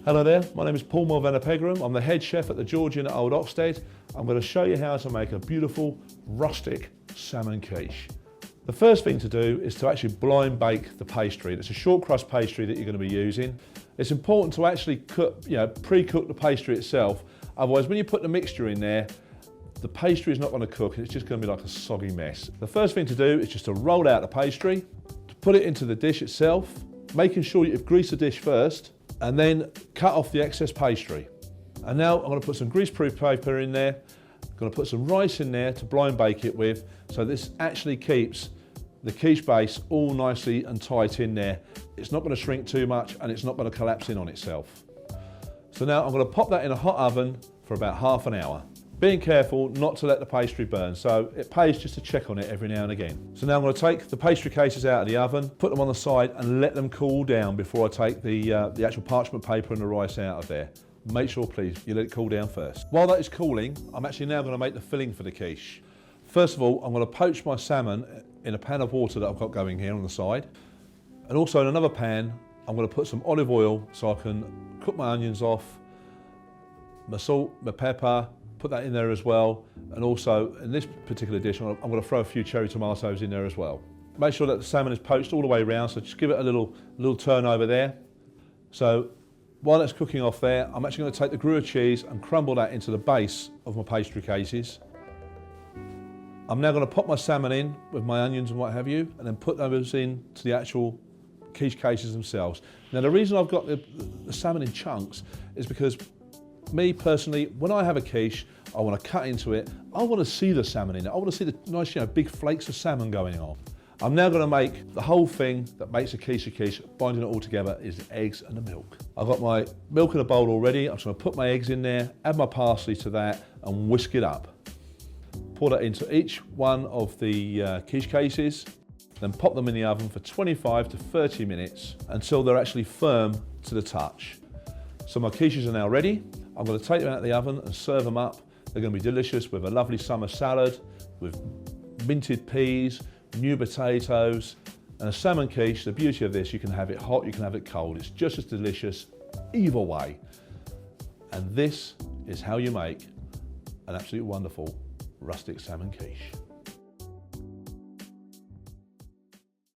Hello there, my name is Mulvenna-Pegrum. I'm the head chef at the Georgian at Old Oxted. I'm going to show you how to make a beautiful rustic salmon quiche. The first thing to do is to actually blind bake the pastry. It's a short crust pastry that you're going to be using. It's important to actually pre-cook the pastry itself. Otherwise, when you put the mixture in there, the pastry is not going to cook and it's just going to be like a soggy mess. The first thing to do is just to roll out the pastry, to put it into the dish itself, making sure you've greased the dish first, and then cut off the excess pastry. And now I'm going to put some greaseproof paper in there. I'm going to put some rice in there to blind bake it with, so this actually keeps the quiche base all nicely and tight in there. It's not going to shrink too much and it's not going to collapse in on itself. So now I'm going to pop that in a hot oven for about half an hour. Being careful not to let the pastry burn, so it pays just to check on it every now and again. So now I'm going to take the pastry cases out of the oven, put them on the side and let them cool down before I take the actual parchment paper and the rice out of there. Make sure, please, you let it cool down first. While that is cooling, I'm actually now going to make the filling for the quiche. First of all, I'm going to poach my salmon in a pan of water that I've got going here on the side. And also in another pan, I'm going to put some olive oil so I can cook my onions off, my salt, my pepper, put that in there as well. And also in this particular dish, I'm going to throw a few cherry tomatoes in there as well. Make sure that the salmon is poached all the way around, so just give it a little turn over there. So while that's cooking off there, I'm actually going to take the Gruyere cheese and crumble that into the base of my pastry cases. I'm now going to pop my salmon in with my onions and what have you, and then put those in to the actual quiche cases themselves. Now the reason I've got the salmon in chunks is because me personally, when I have a quiche, I want to cut into it. I want to see the salmon in it. I want to see the nice, big flakes of salmon going on. I'm now going to make the whole thing that makes a quiche, binding it all together is the eggs and the milk. I've got my milk in a bowl already. I'm just going to put my eggs in there, add my parsley to that and whisk it up. Pour that into each one of the quiche cases, then pop them in the oven for 25 to 30 minutes until they're actually firm to the touch. So my quiches are now ready. I'm going to take them out of the oven and serve them up. They're going to be delicious with a lovely summer salad, with minted peas, new potatoes, and a salmon quiche. The beauty of this, you can have it hot, you can have it cold. It's just as delicious either way. And this is how you make an absolutely wonderful rustic salmon quiche.